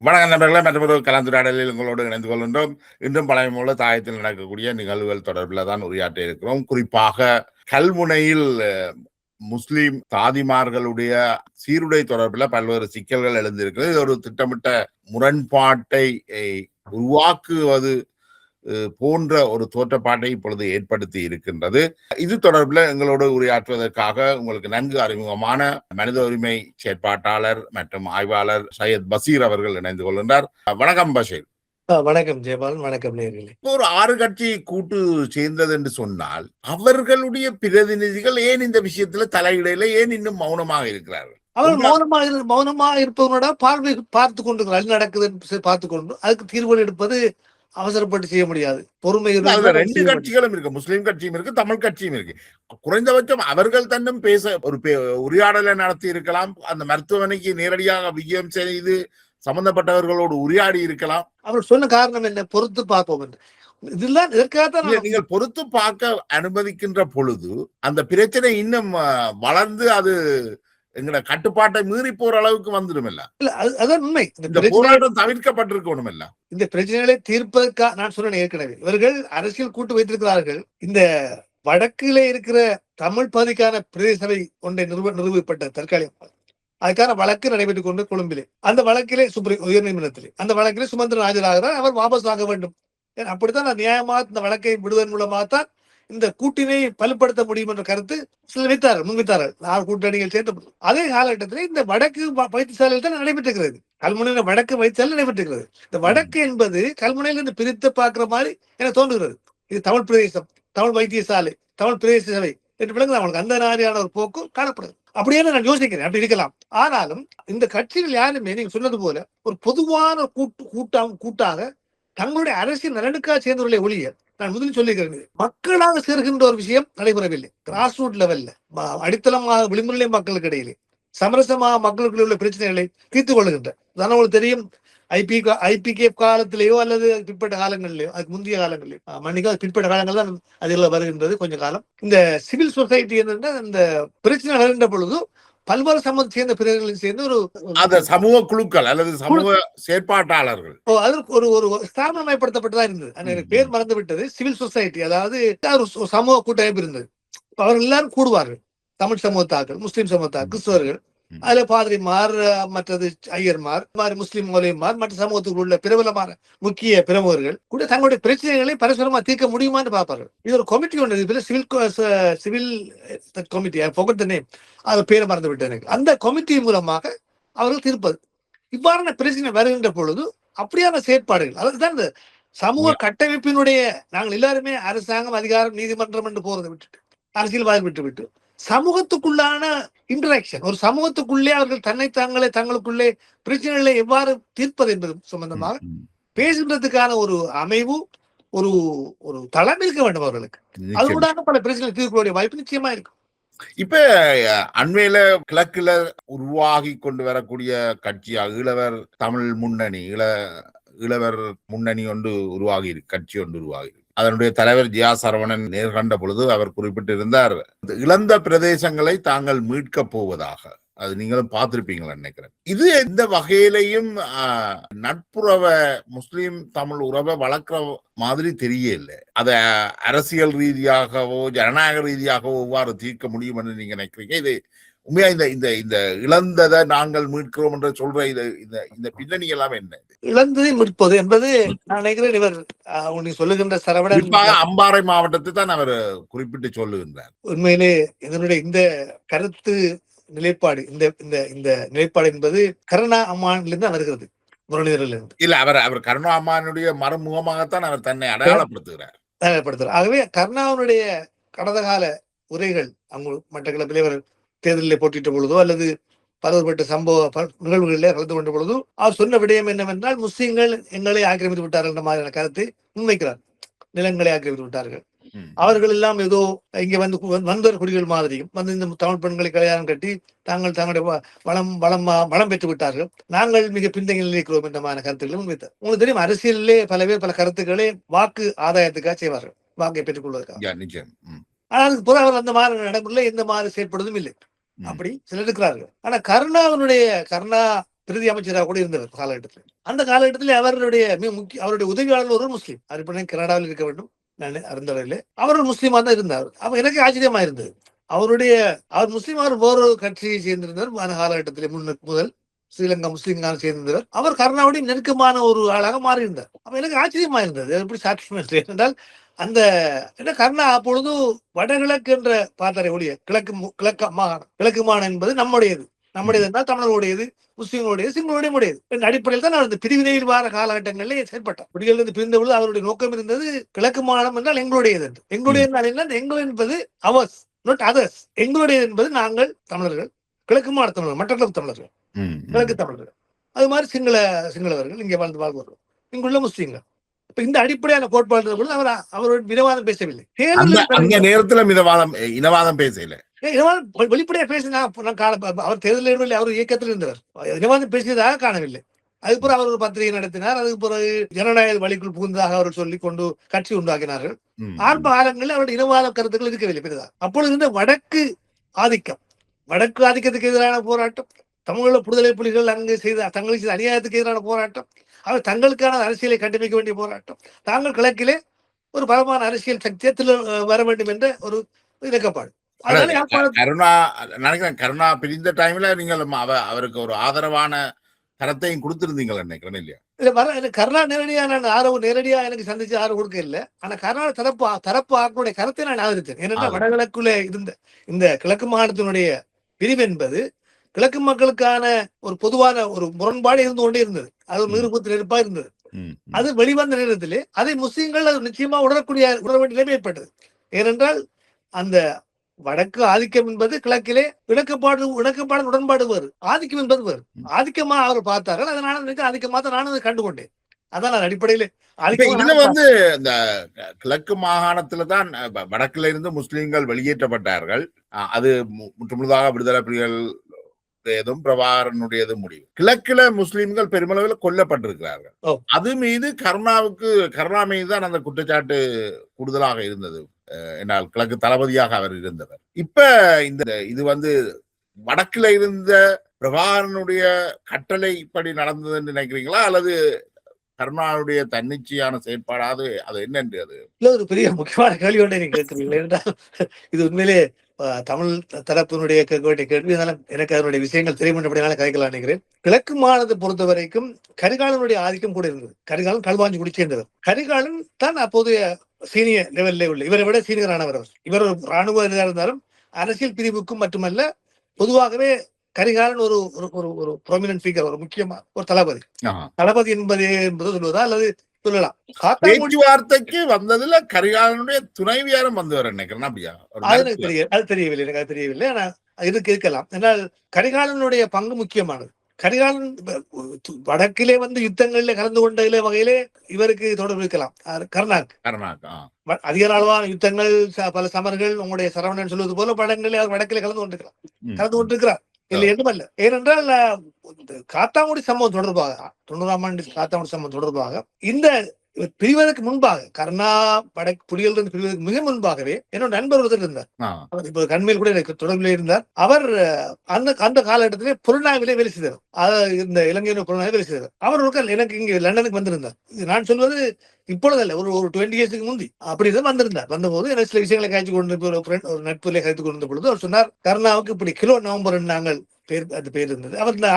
வணக்கம் நண்பர்களே, மற்றொரு கலந்துரையாடலில் உங்களோடு இணைந்து கொள்கின்றோம். இன்றும் பழைய போல தாயத்தில் நடக்கக்கூடிய நிகழ்வுகள் தொடர்பில் தான் உரையாற்ற இருக்கிறோம். குறிப்பாக கல்முனையில் முஸ்லிம் தாதிமார்களுடைய சீருடை தொடர்பில் பல்வேறு சிக்கல்கள் எழுந்திருக்கிறது. இது ஒரு திட்டமிட்ட முரண்பாட்டை உருவாக்குவது போன்ற ஒரு தோற்றப்பாட்டை இப்பொழுது ஏற்படுத்தி இருக்கின்றது. இது தொடர்பில் எங்களோடு உரையாற்றுவதற்காக உங்களுக்கு நன்கு அறிமுகமான மனித உரிமை செயற்பாட்டாளர் மற்றும் ஆய்வாளர் சையத் பசீர் அவர்கள் இணைந்து கொள்கின்றார். வணக்கம் பஷீர். வணக்கம் ஜெயபாலன். வணக்கம் நேயர்களே. ஒரு 6 கட்சி கூட்டு சேர்ந்தது என்று சொன்னால் அவர்களுடைய பிரதிநிதிகள் ஏன் இந்த விஷயத்துல தலையிடையில, ஏன் இன்னும் மௌனமாக இருக்கிறார்கள்? அவர் மௌனமாக இருப்பவனோட பார்த்து கொண்டு நடக்குது பார்த்து கொண்டு அதுக்கு தீர்வுகள் எடுப்பது அவசரப்பட்டு செய்ய முடியாது. பொறுமை. 2 கட்சிகளும் இருக்கு, முஸ்லிம் கட்சியும் இருக்கு, தமிழ் கட்சியும் இருக்கு. குறைந்தபட்சம் அவர்கள் தன்னும் பேச ஒரு உரையாடலை நடத்தி இருக்கலாம். அந்த மருத்துவமனைக்கு நேரடியாக விஜயம் செய்து சம்பந்தப்பட்டவர்களோடு உரையாடி இருக்கலாம். அவர் சொன்ன காரணம் என்ன? பொறுத்து பார்ப்போம் என்று. இதெல்லாம் இதற்காகத்தான் நீங்கள் பொறுத்து பார்க்க அனுமதிக்கின்ற பொழுது அந்த பிரச்சனை இன்னும் வளர்ந்து அது எங்களோட கட்டுப்பாட்டை மீறி போற அளவுக்கு வந்துடும். இல்ல அதான் உண்மை. இந்த போராட்டம் தவிர்க்கப்பட்டிருக்கணும். இல்ல இந்த பிரச்சனைகளை தீர்ப்பதற்காக நான் சொன்னேன் ஏற்கனவே, இவர்கள் அரசியல் கூட்டு வைத்திருக்கிறார்கள். இந்த வடக்கிலே இருக்கிற தமிழ் பகுதிக்கான பிரதேச சபை ஒன்றை நிறுவப்பட்ட தற்காலிகம் அதுக்கான வழக்கு நடைபெற்றுக் கொண்டு கொழும்பிலே, அந்த வழக்கிலே உயர் நீதிமன்றத்திலே அந்த வழக்கிலே சுமந்திரன் ஆஜராகிறார். அவர் வாபஸ் வாங்க வேண்டும். அப்படித்தான் நியாயமாக இந்த வழக்கை விடுவதன் மூலமாகத்தான் இந்த கூட்டினை பலுப்படுத்த முடியும் என்ற கருத்து சிலர் முன்வைத்தார்கள். 4 கூட்டணிகள் சேர்ந்த அதே காலகட்டத்தில் இந்த வடக்கு வைத்தியசாலையில் தான் நடைபெற்றிருக்கிறது. கல்முனையில வடக்கு வைத்தியசாலை நடைபெற்றிருக்கிறது. இந்த வடக்கு என்பது கல்முனையிலிருந்து பிரித்து பார்க்கிற மாதிரி எனக்கு தோன்றுகிறது. இது தமிழ் பிரதேசம், தமிழ் வைத்தியசாலை, தமிழ் பிரதேச சபை என்று விளங்குது. அவங்களுக்கு அந்த மாதிரியான ஒரு போக்கு காணப்படுது. அப்படியே நான் யோசிக்கிறேன். அப்படி இருக்கலாம். ஆனாலும் இந்த கட்சிகள் யாருமே நீங்க சொன்னது போல ஒரு பொதுவான கூட்டாக தங்களுடைய அரசியல் நலனுக்காக சேர்ந்தவர்களை ஒழிய, நான் முதலில் சொல்லிக்கிறேன், மக்களாக சேர்கின்ற ஒரு விஷயம் நடைபெறவில்லை. கிராஸ் ரூட் லெவல்ல, அடித்தளமாக விளிம்புநிலை மக்களுக்கு இடையிலே சமரசமாக மக்களுக்குள்ள உள்ள பிரச்சனைகளை தீர்த்து கொள்கின்ற, உங்களுக்கு தெரியும், ஐபிகே காலத்திலேயோ அல்லது பிற்பட்ட காலங்களிலேயோ, அதுக்கு முந்தைய காலங்களிலேயோ, மன்னிக்கா பிற்பட்ட காலங்கள் தான் அதில் வருகின்றது. கொஞ்ச காலம் இந்த சிவில் சொசைட்டி என்ற இந்த பிரச்சனை வருகின்ற பொழுது பல்வேறு சமூகத்தை சேர்ந்த பிரிவுகளில் சேர்ந்து ஒரு சமூக குழுக்கள் அல்லது சமூக செயற்பாட்டாளர்கள் அதற்கு ஒரு ஸ்தாபனமயப்படுத்தப்பட்டதா இருந்தது. எனக்கு பேர் மறந்து விட்டது. சிவில் சொசைட்டி, அதாவது ஒரு சமூக கூட்டமைப்பு இருந்தது. அவர்கள் எல்லாரும் கூடுவார்கள். தமிழ் சமூகத்தாக்கள், முஸ்லிம் சமூகத்தாக்கள், கிறிஸ்தவர்கள், அதுல பாதிரிமார், மற்றது ஐயர்மார், முஸ்லிம் மௌலியமார், மற்ற சமூகத்துக்கு உள்ள பிரபலமான முக்கிய பிரமுகர்கள் கூட தங்களுடைய பிரச்சனைகளை பரஸ்பரமா தீர்க்க முடியுமான்னு பார்ப்பார்கள். இது ஒரு கமிட்டி ஒன்று, சிவில் கமிட்டி, அது பேரை மறந்து விட்டது எனக்கு. அந்த கமிட்டி மூலமாக அவர்கள் தீர்ப்பது. இவ்வாறான பிரச்சனை வருகின்ற பொழுது அப்படியான செயற்பாடுகள், அதுதான் இந்த சமூக கட்டமைப்பினுடைய, நாங்கள் எல்லாருமே அரசாங்கம், அதிகாரம், நீதிமன்றம் என்று போறதை விட்டுட்டு, அரசியல்வாதி விட்டு சமூகத்துக்குள்ளான இன்டராக்ஷன், ஒரு சமூகத்துக்குள்ளே அவர்கள் தங்களுக்குள்ளே பிரச்சனைகளை எவ்வாறு தீர்ப்பது என்பது சம்பந்தமாக பேசுகிறதுக்கான ஒரு அமைவு, ஒரு ஒரு தளம் இருக்க வேண்டும் அவர்களுக்கு. அதுக்கூடாக பல பிரச்சனை தீர்க்கக்கூடிய வாய்ப்பு நிச்சயமா இருக்கு. இப்ப அண்மையில கிழக்குல உருவாகி கொண்டு வரக்கூடிய கட்சியாக ஈழவர் தமிழ் முன்னணி, ஈழவர் முன்னணி ஒன்று உருவாகி, கட்சி ஒன்று உருவாகி, அதனுடைய தலைவர் ஜியா சரவணன் நேர்கண்ட பொழுது அவர் குறிப்பிட்டிருந்தார், இழந்த பிரதேசங்களை தாங்கள் மீட்க போவதாக. அது நீங்களும் பார்த்திருப்பீங்களா நினைக்கிறேன். இது எந்த வகையிலையும் நட்புறவை, முஸ்லிம் தமிழ் உறவை வளர்க்கிற மாதிரி தெரியல. அத அரசியல் ரீதியாகவோ ஜனநாயக ரீதியாகவோ எவ்வாறு தீர்க்க முடியும் என்று நீங்க நினைக்கிறீங்க? இது உண்மையா இந்த இழந்ததை நாங்கள் மீட்கிறோம் என்று சொல்ற இந்த பின்னணி எல்லாம் என்ன? இழந்ததை மீட்பது என்பது நான் நினைக்கிறேன் இவர் சொல்லுகின்ற சரவணன் அம்பாறை மாவட்டத்தை தான் அவர் குறிப்பிட்டு சொல்லுகின்றார். உண்மையிலே இதனுடைய இந்த கருத்து நிலைப்பாடு, இந்த நிலைப்பாடு என்பது கருணா அம்மானிலிருந்து வருகிறது, முரளிதரிலிருந்து. இல்ல, அவர் கருணா அம்மானுடைய மறுமுகமாகத்தான் அவர் தன்னை அடையாளப்படுத்துகிறார். ஆகவே கருணாவுடைய கடந்த கால உரைகள், அவங்க மட்டக்களப்பிலே அவர் தேர்தலில் போட்டிட்ட பொழுதோ அல்லது பலவர்பட்ட சம்பவ நிகழ்வுகளிலே கலந்து கொண்ட பொழுதோ அவர் சொன்ன விடயம் என்னவென்றால், முஸ்லிம்கள் எங்களை ஆக்கிரமித்து விட்டார்கள் என்ற மாதிரியான கருத்தை முன்வைக்கிறார். நிலங்களை ஆக்கிரமித்து விட்டார்கள், அவர்கள் எல்லாம் ஏதோ இங்க வந்தவர் குடிகள் மாதிரியும் வந்து இந்த தமிழ் பெண்களை கல்யாணம் கட்டி தங்களுடைய வளம் பெற்று விட்டார்கள், நாங்கள் மிக பின்தங்கி நிலைக்கிறோம் என்ற மாதிரி கருத்துக்களை முன்வைத்தார். உங்களுக்கு தெரியும், அரசியலிலே பல பேர் பல கருத்துக்களை வாக்கு ஆதாயத்துக்காக செய்வார்கள், வாக்கை பெற்றுக் கொள்வதற்காக. ஆனால் அதுக்கு பிறகு அவர் அந்த மாதிரி நடைமுறையில் எந்த மாதிரி செயற்படுவதும் இல்லை. அப்படி சிலர் இருக்கிறார்கள். ஆனா கருணா பிரதி அமைச்சராக கூட இருந்தவர் காலகட்டத்தில். அந்த காலகட்டத்தில் அவருடைய உதவியாளர் ஒரு முஸ்லீம். அவர் இப்ப கனடாவில் இருக்க வேண்டும், நான் அறிந்தவர்களே. அவர் ஒரு முஸ்லீமா தான் இருந்தார். அப்ப எனக்கு ஆச்சரியமா இருந்தது. அவர் முஸ்லீம், அவர் வேறொரு கட்சியை சேர்ந்திருந்தார். அந்த காலகட்டத்திலே முதல் ஸ்ரீலங்கா முஸ்லீம்கான சேர்ந்தவர். அவர் கருணாவுடைய நெருக்கமான ஒரு ஆளாக மாறியிருந்தார். அப்ப எனக்கு ஆச்சரியமா இருந்தது. எப்படி சாட்சியம் என்றால் அந்த கருணா அப்பொழுது வடகிழக்கு என்ற பார்த்தாரை ஒழிய கிழக்கு மாகாணம் என்பது நம்முடையது என்றால் தமிழர்களுடையது, முஸ்லீம்களுடையது, சிங்களுடைய உடையது என்ற அடிப்படையில் தான் அவர் இந்த பிரிவினையில் வார காலகட்டங்களிலே செயல்பட்டார். குடிகளிலிருந்து பிரிந்த பொழுது அவருடைய நோக்கம் இருந்தது கிழக்கு மாகாணம் என்றால் எங்களுடையது என்று. எங்களுடைய எங்கள் என்பது அவர்ஸ், நாட் அதர்ஸ். எங்களுடையது என்பது நாங்கள் தமிழர்கள், கிழக்கு மாகாண தமிழர்கள், மற்ற தமிழர்கள், கிழக்கு தமிழர்கள். அது மாதிரி சிங்களவர்கள் இங்கே வாழ்வார்கள், இங்குள்ள முஸ்லீம்கள். இப்ப இந்த அடிப்படையான கோட்பாடு அவரோட வினவாதம் பேசவில்லை. இனவாதம் பேசல, வெளிப்படையா பேசினா அவர் தேர்தலில் அவர் இயக்கத்தில் இருந்தவர். இனவாதம் பேசியதாக காணவில்லை. அதுக்கு பிறகு அவர் ஒரு பத்திரிகை நடத்தினார். அதுக்கு பிறகு ஜனநாயக வழிக்குள் புகுந்ததாக அவர் சொல்லிக் கொண்டு கட்சி உண்டாக்கினார்கள். ஆரம்ப காலங்களில் அவருடைய இனவாத கருத்துக்கள் இருக்கவில்லை பெரிதாக. அப்பொழுது இருந்த வடக்கு ஆதிக்கத்துக்கு எதிரான போராட்டம், தமிழீழ விடுதலை புலிகள் அங்கு தங்களுக்கு செய்த அநியாயத்துக்கு எதிரான போராட்டம், அவர் தங்களுக்கான அரசியலை கட்டமைக்க வேண்டிய போராட்டம், தாங்கள் கிழக்கிலே ஒரு பலமான அரசியல் சக்தியத்தில் வர வேண்டும் என்ற ஒரு இலக்கப்பாடு. கருணா பிரிந்த டைம்ல நீங்கள் அவருக்கு ஒரு ஆதரவான கரத்தையும் கொடுத்திருந்தீங்களா நினைக்கிறேன் இல்லையா? இல்ல, கருணா நேரடியா எனக்கு சந்திச்சு ஆதரவு கொடுக்க இல்லை. ஆனா கருணா தரப்பு ஆக்களுடைய கருத்தை நான் ஆதரித்தேன். ஏனென்றால் வடகிழக்குள்ள இருந்த இந்த கிழக்கு மாகாணத்தினுடைய பிரிவு என்பது கிழக்கு மக்களுக்கான ஒரு பொதுவான ஒரு முரண்பாடு இருந்து கொண்டே இருந்தது. அது ஒரு நிருபத்தில் இருப்பா இருந்தது. அது வெளிவந்த நேரத்திலே அதை முஸ்லீம்கள் நிச்சயமா உணர வேண்டிய நிலைமை ஏற்பட்டது. ஏனென்றால் அந்த வடக்கு ஆதிக்கம் என்பது கிழக்கிலே இணக்கப்பாடு உடன்பாடு வேறு, ஆதிக்கம் என்பது வேறு. ஆதிக்கமா அவர் பார்த்தார்கள். அதனால ஆதிக்கமா தான் நானும் கண்டுகொண்டேன். அதான் அடிப்படையிலே இதுல இந்த கிழக்கு மாகாணத்துல தான் வடக்குல இருந்து முஸ்லீம்கள் வெளியேற்றப்பட்டார்கள். அது முற்றுமுழுதாக விடுதலை புலிகள் பிரபாகரனுடையது முடிவு. கிழக்குல முஸ்லீம்கள் பெருமளவில் கொல்லப்பட்டிருக்கிறார்கள். அது மீது கருணா மீது தான் அந்த குற்றச்சாட்டு கூடுதலாக இருந்தது. என்னால் கிழக்கு தளபதியாக அவர் இருந்தவர். இப்ப இது வடக்குல இருந்த பிரபாகரனுடைய கட்டளைப்படி நடந்தது என்று நினைக்கிறீங்களா, அல்லது கருணாவுடைய தன்னிச்சையான செயற்பாடாது அது என்னென்று? அது ஒரு பெரிய முக்கியமான கேள்வி ஒன்றை நீங்க கேட்கிறீர்கள். என்றால் இது உண்மையிலே தமிழ் தரப்பினுடைய கேள்வி. எனக்கு அதனுடைய விஷயங்கள் தெரியும்படினால கதைக்கலாம் நினைக்கிறேன். கிழக்கு மாகாணத்தை பொறுத்த வரைக்கும் கரிகாலனுடைய ஆதிக்கம் கூட இருந்தது. கரிகாலன் களுவாஞ்சி குடி சேர்ந்தவர். கரிகாலன் தான் அப்போதைய சீனியர் லெவல்ல உள்ள, இவரை விட சீனியரானவர். இவர் ஒரு ராணுவ இருந்தாலும் அரசியல் பிரிவுக்கும் மட்டுமல்ல, பொதுவாகவே கரிகாலன் ஒரு ஒரு ப்ராமினன்ட் ஃபிகர், ஒரு முக்கியமா ஒரு தளபதி என்பது சொல்வதா அல்லது சொல்லலாம். பேச்சுவார்த்தைக்கு வந்ததுல கரிகாலனுடைய துணைவியாரம் வந்தவர் நினைக்கிறேன். அது தெரியவில்லை, எனக்கு அது தெரியவில்லை. ஆனா இருக்கலாம். என்றால் கரிகாலனுடைய பங்கு முக்கியமானது. கரிகாலன் வடக்கிலே யுத்தங்களிலே கலந்து கொண்ட வகையிலே இவருக்கு தொடர்பு இருக்கலாம். கருணாக்கு அதிக அளவான யுத்தங்கள், பல சமர்கள், உங்களுடைய சரவணன் சொல்வது போல படங்களிலே அவர் வடக்கிலே கலந்து கொண்டிருக்கிறார். இல்லை என்றுமல்ல. ஏனென்றால் காத்தாங்குடி சம்பவம் தொடர்பாக 90ஆம் ஆண்டு காத்தாங்குடி சம்பவம் தொடர்பாக இந்த பிரிவதற்கு முன்பாக, கருணா புலிகள் பிரிவதற்கு மிக முன்பாகவே என்னோட நண்பர் ஒருத்தர் இருந்தார். அவர் இப்ப கண்மையில் கூட எனக்கு தொடர்பில் இருந்தார். அவர் அந்த காலகட்டத்திலே புலனாய்விலே வேலை செய்தார். இந்த இலங்கையில புலனாய்வு வேலை செய்தார். அவர் எனக்கு இங்க லண்டனுக்கு வந்திருந்தார். நான் சொல்வது இப்பொழுது அல்ல, ஒரு 20 இயர்ஸ்க்கு முந்தி அப்படிதான் வந்திருந்தார். வந்தபோது எனக்கு சில விஷயங்களை காய்ச்சி கொண்டு ஒரு நட்புல கழித்து கொண்டிருந்த பொழுது அவர் சொன்னார், கருணாவுக்கு இப்படி கிலோ நவம்பர் நாங்கள் அது பேர் இருந்தது. அவர் இந்த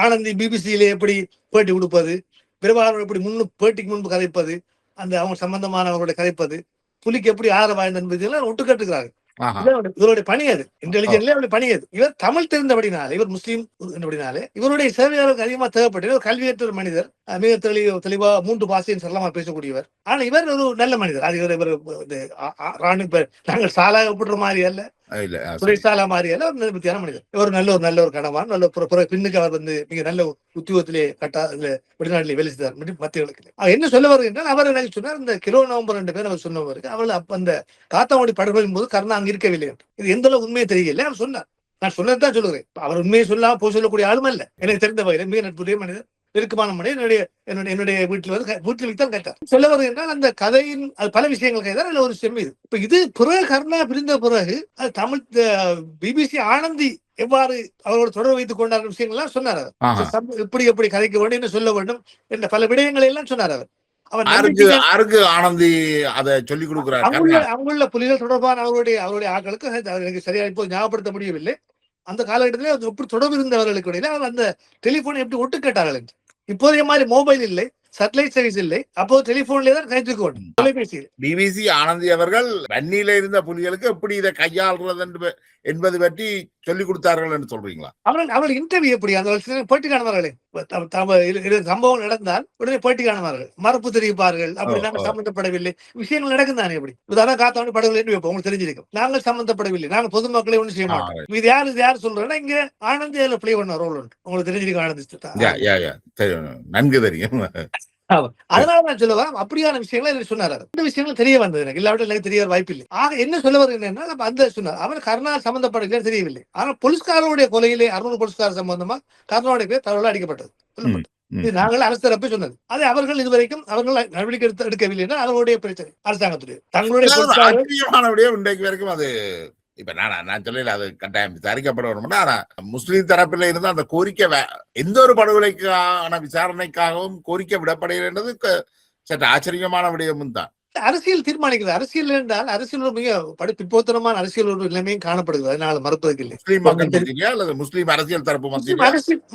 ஆனந்தி பிபிசியிலே எப்படி பேட்டி கொடுப்பது, பிரபாகரன் எப்படி பேட்டிக்கு முன்பு கதைப்பது, அந்த அவங்க சம்பந்தமானவர்களுடைய கதைப்பது, புலிக்கு எப்படி ஆதரவாய்ந்த என்பதெல்லாம் ஒட்டு கட்டுக்கிறார்கள். இவருடைய பணி அது, இன்டெலிஜென்ட்ல அவருடைய பணி அது. இவர் தமிழ் தெரிந்தபடினாலே, இவர் முஸ்லீம் என்றபடினாலே இவருடைய சேவையாளருக்கு அதிகமா தேவைப்பட்டது. ஒரு கல்வியற்ற ஒரு மனிதர், மிக தெளிவா 3 பாஷையும் சரளமா பேசக்கூடியவர். ஆனா இவர் ஒரு நல்ல மனிதர். அது இவர் நாங்கள் சாலா ஒப்பிடுற மாதிரி அல்ல, சுரேஷாலா மாதிரி அல்ல, ஒரு நிர்பத்தியான மனிதர். இவர் நல்ல ஒரு கணவான், பின்னுக்கு அவர் மிக நல்ல உத்தியோகத்திலே வெளிநாட்டிலே வேலை செய்தார் மத்திய கிழக்கிலே. என்ன சொல்ல வருது என்றால், அவர் எனக்கு சொன்னார், இந்த கிலோ நவம்பர் 2 பேர் அவர் சொன்னவருக்கு அவள் அந்த காத்தாங்குடி படுகொலின் போது கருணா அங்க இருக்கவில்லை. இது எந்த அளவு உண்மையை தெரியல, அவர் சொன்னார். நான் சொல்லத்தான் சொல்லுகிறேன். அவர் உண்மையை சொல்லாம போய் சொல்லக்கூடிய ஆளும் அல்ல, எனக்கு தெரிந்த வகையில் மிக நட்புடைய மனிதர், நெருக்கமான மனிதர். என்னுடைய வீட்டில் வீட்டில் வைத்தான் கேட்டார். சொல்ல வருகின்றால் அந்த கதையின் அது பல விஷயங்கள் கைதான். அதுல ஒரு விஷயம் இது. இப்ப இது பிறகு கருணா பிரிந்த பிறகு அது தமிழ் பிபிசி ஆனந்தி எவ்வாறு அவரோட தொடர்பு வைத்துக் கொண்டார் விஷயங்கள்லாம் சொன்னார். எப்படி எப்படி கதைக்க வேண்டும், என்ன சொல்ல வேண்டும் என்ற பல விடயங்களை எல்லாம் சொன்னார். அவர் ஆருக்கு ஆனந்தி அதை சொல்லிக் கொடுக்கிறார். அங்குள்ள புலிகள் தொடர்பான அவருடைய ஆட்களுக்கு எனக்கு சரியா இப்போ ஞாபகப்படுத்த முடியவில்லை. அந்த காலகட்டத்தில் எப்படி தொடர்பு இருந்தவர்களுக்கு இடையில அவர் அந்த டெலிபோனை எப்படி ஒட்டு கேட்டார்கள் என்று. இப்போதைய மாதிரி மொபைல் இல்லை, சேட்டலைட் சர்வீஸ் இல்லை. அப்போ டெலிபோன்ல தான் கைத்துக்க வேண்டும், தொலைபேசியில். பிபிசி ஆனந்தி அவர்கள் வன்னியில இருந்த புலிகளுக்கு எப்படி இதை கையாளுறது என்பது பற்றி சொல்லிக் கொடுத்தார்கள் என்று சொல்றீங்களா? அவர்கள் இன்டர்வியூ எப்படி அந்த பேட்டி காணுவார்களே, சம்பவம் நடந்தால் உடனே பேட்டி காணுவார்கள், மறுப்பு தெரிவிப்பார்கள். அப்படி நாங்கள் சம்பந்தப்படவில்லை, விஷயங்கள் நடக்கும் தானே. எப்படி உதாரணம் காத்தாவணி படகுகள் என்று வைப்போம், உங்களுக்கு தெரிஞ்சிருக்கும். நாங்கள் சம்பந்தப்படவில்லை, நாங்கள் பொதுமக்களை ஒன்றும் செய்ய மாட்டோம். இது யாரு சொல்றேன்னா இங்க ஆனந்தி அதுல பிளே பண்ண ரோல் உண்டு. உங்களுக்கு தெரிஞ்சிருக்கும் ஆனந்தி, நன்கு தெரியும். அதனால நான் சொல்லுவேன், அப்படியான விஷயங்கள் சொன்னார். இந்த விஷயங்கள் தெரிய வந்தது எனக்கு, இல்லாவிட்டு எனக்கு தெரிய வாய்ப்பு இல்லை. ஆக என்ன சொல்ல வருகிறேன்னா, அந்த சொன்னார் அவர் கருணா சம்பந்தப்படவில்லை தெரியவில்லை. ஆனால் போலீஸ்காரருடைய கொலையிலே 600 போலீஸ்காரர் சம்பந்தமா கருணாவுடைய பேர் தகவல் அடிக்கப்பட்டது, சொல்லப்பட்டது. இது நாங்கள் அரசு தரப்பு சொன்னது. அதை அவர்கள் இதுவரைக்கும் அவர்கள் நடவடிக்கை எடுக்கவில்லை. அவர்களுடைய பிரச்சனை அரசாங்கத்துடைய தங்களுடைய இன்றைக்கு வரைக்கும் அது இப்ப நான் சொல்லல, அது கட்டாயம் விசாரிக்கப்பட வேணும்னா, ஆனா முஸ்லீம் தரப்பில் இருந்து அந்த கோரிக்கை எந்த ஒரு படுகொலைக்கான விசாரணைக்காகவும் கோரிக்கை விடப்படுகிறது சற்று ஆச்சரியமான விடயமும் தான். அரசியல் தீர்மானிக்கிறது. அரசியல் என்றால் அரசியல் மிக பிற்போத்தனமான அரசியல் ஒரு நிலைமையும் காணப்படுகிறது. அதனால மறுப்பதற்கு இல்லை. முஸ்லீம் மக்கள் அல்லது முஸ்லீம் அரசியல் தரப்பு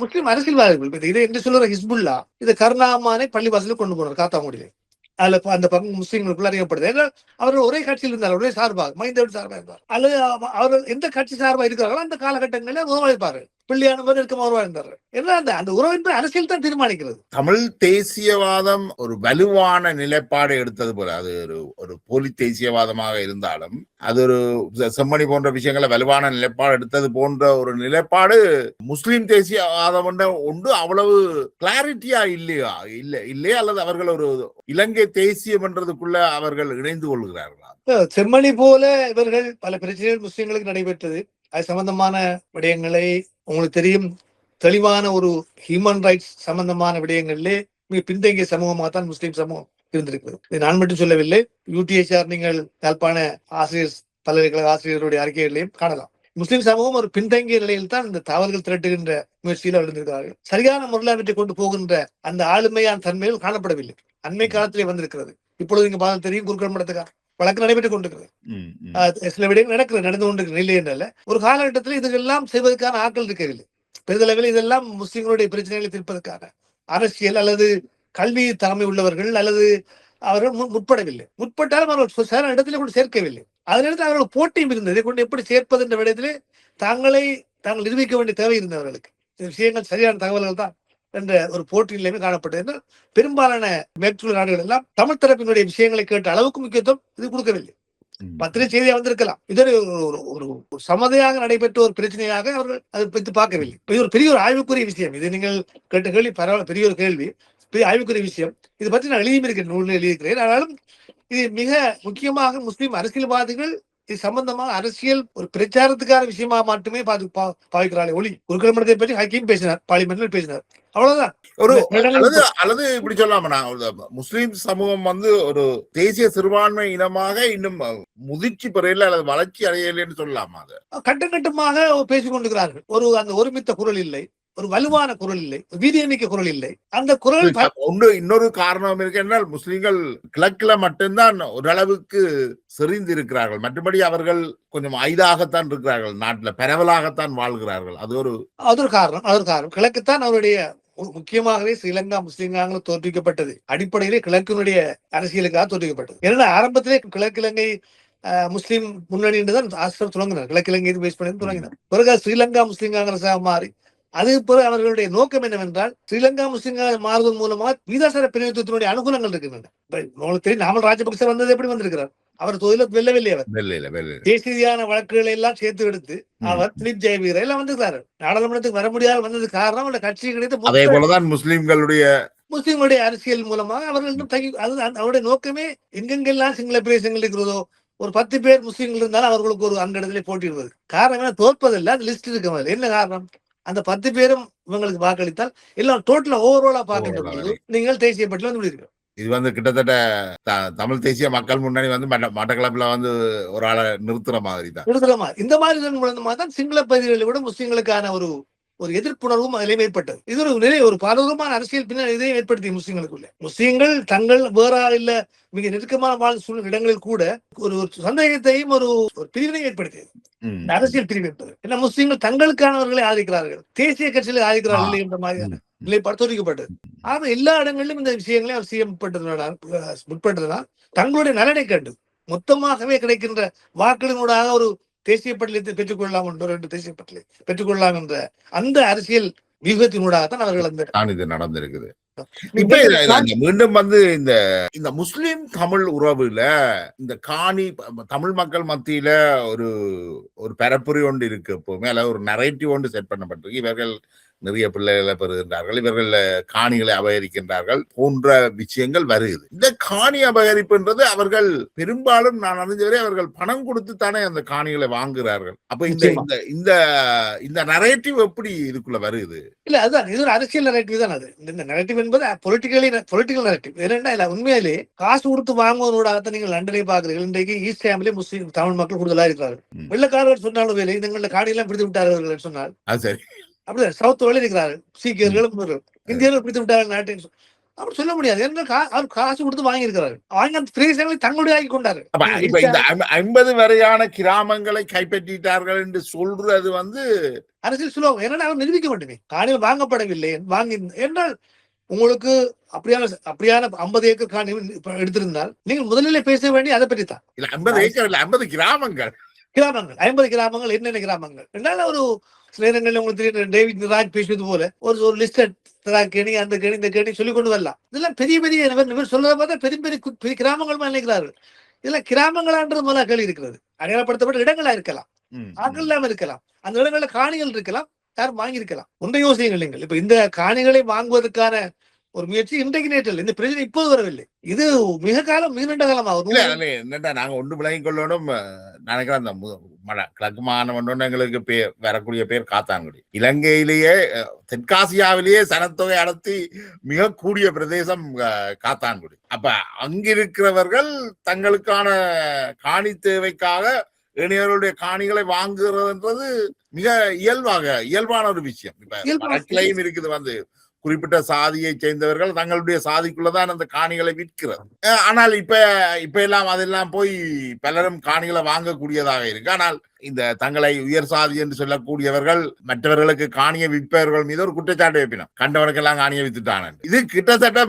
முஸ்லீம் அரசியல்வாதிகள் இதை என்று சொல்லுற ஹிஸ்புல்லா இதை கருணாமானை பள்ளிவாசலுக்கு கொண்டு போனார் காத்தாங்குடியிலே. அதுல அந்த பக்கம் முஸ்லீம்களுக்குள்ள அறியப்படுது. ஏன்னா அவர்கள் ஒரே கட்சியில் இருந்தார், ஒரே சார்பாக மைந்தோடு சார்பாக இருந்தார். அல்லது அவர்கள் எந்த கட்சி சார்பாக இருக்கிறார்களோ அந்த காலகட்டங்களில் உணவளிப்பார்கள். பிள்ளையானவர் இருக்கும் உறவா இருந்தார்கள். ஏன்னா அந்த உறவு என்பது அரசியல் தான் தீர்மானிக்கிறது. தமிழ் தேசியவாதம் ஒரு வலுவான நிலைப்பாடு எடுத்தது போல, அது ஒரு போலி தேசியவாதமாக இருந்தாலும் அது ஒரு செம்மணி போன்ற விஷயங்களை வலுவான நிலைப்பாடு எடுத்தது போன்ற ஒரு நிலைப்பாடு முஸ்லீம் தேசியவாதம் ஒன்று அவ்வளவு கிளாரிட்டியா இல்லையா அல்லது அவர்கள் ஒரு இலங்கை தேசியம் என்றதுக்குள்ள அவர்கள் இணைந்து கொள்கிறார்களா? செம்மணி போல இவர்கள் பல பிரச்சனைகள் முஸ்லீம்களுக்கு நடைபெற்றது. அது சம்பந்தமான விடயங்களை உங்களுக்கு தெரியும். தெளிவான ஒரு ஹியூமன் ரைட்ஸ் சம்பந்தமான விடயங்களிலே மிக பின்தங்கிய சமூகமாக தான் முஸ்லீம் சமூகம் இருந்திருக்கிறது. இது நான் மட்டும் சொல்லவில்லை. UTHR நீங்கள் யாழ்ப்பாண ஆசிரியர் பல்கலைக்கழக ஆசிரியருடைய அறிக்கைகளையும் காணலாம். முஸ்லிம் சமூகம் ஒரு பின்தங்கிய நிலையில் தான் இந்த தவறுகள் திரட்டுகின்ற முயற்சியில் இருந்திருக்கிறார்கள். சரியான முறையில் அவற்றை கொண்டு போகின்ற அந்த ஆளுமையான தன்மைகள் காணப்படவில்லை. அண்மை காலத்திலே வந்திருக்கிறது. இப்பொழுது நீங்க பார்த்து தெரியும், குறுக்கல் மடத்துக்காக வழக்கு நடைபெற்றுக் கொண்டிருக்கிறது. சில விடயங்கள் நடந்து கொண்டிருக்கிற நிலை என்றால ஒரு காலகட்டத்தில் இதுக்கெல்லாம் செய்வதற்கான ஆட்கள் இருக்கவில்லை. பெரிதளவில் இதெல்லாம் முஸ்லிம்களுடைய பிரச்சனைகளை தீர்ப்பதற்கான அரசியல் அல்லது கல்வி தலைமை உள்ளவர்கள் அல்லது அவர்கள் முற்படவில்லை. முற்பட்டாலும் அவர்கள் சில இடத்திலே கொண்டு சேர்க்கவில்லை. அதனிடத்தில் அவர்கள் போட்டியும் இருந்தது. இதை கொண்டு எப்படி சேர்ப்பது என்ற விடயத்திலே தாங்கள் நிரூபிக்க வேண்டிய தேவை இருந்தவர்களுக்கு. விஷயங்கள் சரியான தகவல்கள் தான் என்ற ஒரு போட்டி நிலைமை காணப்பட்டது. பெரும்பாலான மேற்குள்ள நாடுகள் எல்லாம் தமிழ் தரப்பினுடைய விஷயங்களை கேட்ட அளவுக்கு முக்கியத்துவம் இது கொடுக்கவில்லை. பத்திரிகை செய்தியா வந்திருக்கலாம். இது ஒரு சமதையாக நடைபெற்ற ஒரு பிரச்சனையாக அவர்கள் அதை பற்றி பார்க்கவில்லை. இது ஒரு பெரிய ஒரு ஆய்வுக்குரிய விஷயம். இது நீங்கள் கேட்ட கேள்வி பரவாயில்ல, பெரிய ஒரு கேள்வி, பெரிய ஆய்வுக்குரிய விஷயம். இது பற்றி நான் எழுதியிருக்கிறேன், நூலில் எழுதியிருக்கிறேன். ஆனாலும் இது மிக முக்கியமாக முஸ்லிம் அரசியல்வாதிகள் இது சம்பந்தமாக அரசியல் ஒரு பிரச்சாரத்துக்கான விஷயமா மட்டுமே பாவிக்கிறாளே ஒளி. குறுக்கல் மடத்தை பற்றி ஹக்கீம் பேசினார், பார்லிமெண்ட்ல பேசினார், அவ்வளவுதான். அல்லது இப்படி சொல்லாம முஸ்லிம் சமூகம் ஒரு தேசிய சிறுபான்மை இனமாக இன்னும் முதிர்ச்சி பெறையில அல்லது வளர்ச்சி அடையலைன்னு சொல்லலாமா? அது கட்டம் கட்டமாக பேசிக் கொண்டிருக்கிறார்கள். அந்த ஒருமித்த குரல் இல்லை, ஒரு வலுவான குரல் இல்லை, வீதி எண்ணிக்கை குரல் இல்லை. அந்த குரல் இன்னொரு காரணம் இருக்கு என்றால் முஸ்லிம்கள் கிழக்குல மட்டும்தான் ஓரளவுக்கு செறிந்து இருக்கிறார்கள். மற்றபடி அவர்கள் கொஞ்சம் ஐதாகத்தான் இருக்கிறார்கள், நாட்டில் பரவலாகத்தான் வாழ்கிறார்கள். அது ஒரு காரணம். கிழக்குத்தான் அவருடைய முக்கியமாகவே ஸ்ரீலங்கா முஸ்லிம்காக தோற்றுவிக்கப்பட்டது. அடிப்படையிலே கிழக்கினுடைய அரசியலுக்காக தோற்றுவிக்கப்பட்டது. ஏன்னா ஆரம்பத்திலே கிழக்கிழங்கை முஸ்லிம் முன்னணி என்றுதான் ஆசிரியர் தொடங்கினார். கிழக்கிழங்கை பேஸ் பண்ணி தொடங்கினார். பிறகு ஸ்ரீலங்கா முஸ்லிம் காங்கிரஸாக மாறி அதுக்கு பிறகு அவர்களுடைய நோக்கம் என்னவென்றால் ஸ்ரீலங்கா முஸ்லிம்கள் மாறுவதன் மூலமாக வீதாசார பிரதிநிதித்துவத்தினுடைய அனுகூலங்கள் இருக்கின்றன. உங்களுக்கு தெரியும், நாமல் ராஜபக்சே வந்தது எப்படி வந்திருக்கிறார்? அவர் தொழில வெல்லவில்லை. அவர் தேசியான வழக்குகளை எல்லாம் சேர்த்து எடுத்து அவர் திலீப் ஜெயவீர எல்லாம் வந்திருக்கிறாரு. நாடாளுமன்றத்துக்கு வர முடியாது வந்தது காரணம் அந்த கட்சி கிடைத்து அதே போலதான் முஸ்லிம்களுடைய அரசியல் மூலமாக அவர்கள் அவருடைய நோக்கமே எங்கெங்கெல்லாம் சிங்கள பிரதேசங்கள் இருக்கிறதோ ஒரு 10 பேர் முஸ்லீம்கள் இருந்தாலும் அவர்களுக்கு ஒரு அந்த இடத்துல போட்டிடுவது. காரணம் என்ன? தோற்பதில்லை, அது லிஸ்ட் இருக்க. என்ன காரணம்? அந்த 10 பேரும் இவங்களுக்கு வாக்களித்தால் எல்லாம் டோட்டலா ஓவராலா பார்க்கின்ற பொழுது நீங்கள் தேசிய பட்டியல் வந்து முடிவீர்கள். இது வந்து கிட்டத்தட்ட தமிழ் தேசிய மக்கள் முன்னணி வந்து மட்டக்களப்புல வந்து ஒரு ஆளை நிறுத்துற மாதிரி தான். இந்த மாதிரி மூலமா தான் சிங்கள பகுதிகளை விட முஸ்லிம்களுக்கான ஒரு எதிர்ப்புணர்வும் அதிலே ஏற்பட்டது. இது ஒரு நிலை, ஒரு பாரதூரமான அரசியல் பின்னர் இதையும் ஏற்படுத்தி முஸ்லிம்களுக்குள்ள. முஸ்லிம்கள் தங்கள் வேற இல்ல மிக நெருக்கமான வாழ் சூழ்நிலை இடங்களில் கூட ஒரு சந்தேகத்தையும் ஒரு பிரிவினை ஏற்படுத்தியது. அரசியல் பிரிவு என்பது ஏன்னா முஸ்லிம்கள் தங்களுக்கானவர்களை ஆதரிக்கிறார்கள், தேசிய கட்சிகளை ஆதரிக்கிறார்கள் இல்லை என்ற மாதிரியான நிலைப்பாடு தோற்கப்பட்டது. ஆக எல்லா இடங்களிலும் இந்த விஷயங்களை அவர் முற்பட்டதனால் தங்களுடைய நலனை கண்டு மொத்தமாகவே கிடைக்கின்ற வாக்களினூடாக ஒரு தேசிய பட்டியலை பெற்றுக்கொள்ளலாம் என்ற 2 தேசிய பட்டியலை பெற்றுக்கொள்ளலாம் என்ற அந்த அரசியல் வியூகத்தினூடாகத்தான் அவர்கள் இது நடந்திருக்குது. மீண்டும் வந்து இந்த முஸ்லிம் தமிழ் உறவுல இந்த காணி தமிழ் மக்கள் மத்தியில ஒரு பரப்புரை ஒன்று இருக்கு. எப்பவுமே அல்ல ஒரு நரேட்டிவ் ஒன்று செட் பண்ணப்பட்டிருக்கு. இவர்கள் நிறைய பிள்ளைகளை பெறுகின்றார்கள், இவர்கள் காணிகளை அபகரிக்கின்றார்கள் போன்ற விஷயங்கள் வருகிறது. இந்த காணி அபகரிப்புன்றது அவர்கள் பெரும்பாலும் நான் அறிஞ்சவரை அவர்கள் பணம் கொடுத்து தானே அந்த காணிகளை வாங்குகிறார்கள். அப்ப இந்த நரேட்டிவ் எப்படி இதுக்குள்ள வருது? இல்ல அதுதான், இது ஒரு அரசியல் நரேட்டிவ் தான். அது இந்த நரேட்டிவ் என்பது பொலிட்டிக்கல் நரேட்டிவ். ஏன்னா உண்மையிலே காசு கொடுத்து வாங்குவதோட நீங்கள் லண்டனை பாக்குறீர்கள். இன்றைக்கு ஈஸ்ட் ஹாம்லே முஸ்லீம் தமிழ் மக்கள் கூடுதலா இருக்கிறார்கள். வெள்ளக்காரர்கள் சொன்னாலும் வேலை இந்த காணி எல்லாம் பிடித்து விட்டார்கள் சொன்னால் அப்படிதான் சவுத் வழி இருக்கிறார்கள். சீக்கியர்களும் இந்தியர்கள் பிடித்து விட்டார்கள் நாட்டின் அப்படி சொல்ல முடியாது. அவர் காசு கொடுத்து வாங்கி இருக்கிறார்கள். வாங்கி அந்த பிரதேசங்களை தங்களுடைய ஆக்கி கொண்டார்கள். இப்ப இந்த 50 வரையான கிராமங்களை கைப்பற்றிட்டார்கள் என்று சொல்றது வந்து அரசியல் சுலபம். ஏன்னா அவர் நிரூபிக்க மாட்டேங்க காணிகள் வாங்கப்படவில்லை வாங்கி என்றால் உங்களுக்கு அப்படியான 50 ஏக்கர் காணி எடுத்திருந்தால் நீங்கள் முதலிலே பேச வேண்டிய அதை பற்றி தான். 50 ஏக்கர் இல்ல 50 கிராமங்கள் 50 கிராமங்கள் என்னென்ன கிராமங்கள் என்னால ஒரு சில நேரங்களில் உங்களுக்கு டேவிட் ராஜ் பேசுவது போல ஒரு லிஸ்டட் கேணி அந்த கேணி இந்த கேணி சொல்லிக் கொண்டு வரலாம். இதெல்லாம் பெரிய பெரிய சொல்றதை பார்த்தா பெரிய பெரிய கிராமங்கள் நினைக்கிறார்கள். இதெல்லாம் கிராமங்களான்றது முதல்ல கேள்வி இருக்கிறது. அடையாளப்படுத்தப்பட்ட இடங்களா இருக்கலாம், ஆட்கள் இல்லாம இருக்கலாம், அந்த இடங்கள்ல காணிகள் இருக்கலாம், யாரும் வாங்கியிருக்கலாம். ஒன்றை யோசியுங்கள் நீங்கள். இப்ப இந்த காணிகளை வாங்குவதற்கான ஒரு முயற்சி இன்றைக்கு நேற்றில் இந்த பிரச்சனை இப்போது வரவில்லை. இது மிக காலம் மிக நீண்ட காலமாகும். நாங்க ஒன்று விளங்கிக் கொள்ளணும் நினைக்கிறேன். அந்த கிழக்கு மாநிலம் எங்களுக்கு வரக்கூடிய பேர் காத்தான்குடி. இலங்கையிலேயே தெற்காசியாவிலேயே சனத்தொகை அடர்த்தி மிக கூடிய பிரதேசம் காத்தான்குடி. அப்ப அங்கிருக்கிறவர்கள் தங்களுக்கான காணி தேவைக்காக இளைஞர்களுடைய காணிகளை வாங்குறதுன்றது மிக இயல்பான ஒரு விஷயம். இப்ப வடக்கிலையும் இருக்குது வந்து குறிப்பிட்ட சாதியை சேர்ந்தவர்கள் தங்களுடைய சாதிக்குள்ளதான் அந்த காணிகளை விற்கிறது. ஆனால் இப்ப எல்லாம் அதெல்லாம் போய் பலரும் காணிகளை வாங்கக்கூடியதாக இருக்கு. ஆனால் இந்த தங்களை உயர் சாதி என்று சொல்லக்கூடியவர்கள் மற்றவர்களுக்கு காணியை விற்பவர்கள் மீது ஒரு குற்றச்சாட்டு வைப்பினோம். கண்டவனுக்கெல்லாம் காணியை வித்துட்டான. இது கிட்டத்தட்ட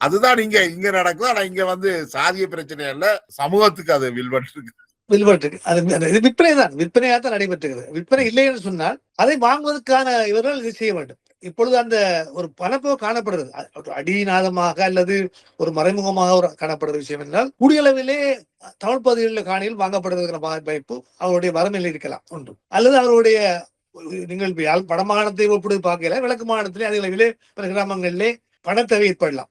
அதுதான் இங்க நடக்குது. ஆனா இங்க வந்து சாதிய பிரச்சனை இல்ல, சமூகத்துக்கு அது வில்பட்டு அது விற்பனை தான், விற்பனையாக தான் நடைபெற்றுகிறது. விற்பனை இல்லை என்று சொன்னால் அதை வாங்குவதற்கான இவர்கள் இது செய்ய வேண்டும். இப்பொழுது அந்த ஒரு பணப்போ காணப்படுறது அடிநாதமாக அல்லது ஒரு மறைமுகமாக காணப்படுற விஷயம் என்றால் கூடியளவிலே தமிழ் பகுதிகளில் காணியில் வாங்கப்படுவதற்கான வாய்ப்பு அவருடைய வறுமையில் இருக்கலாம் ஒன்று. அல்லது அவருடைய நீங்கள் வடமாகாணத்தை ஒப்பிடு பார்க்கல, விளக்கு மாகாணத்திலே அதிகளவிலே பல கிராமங்களிலே பணத்தேவை ஏற்படலாம்.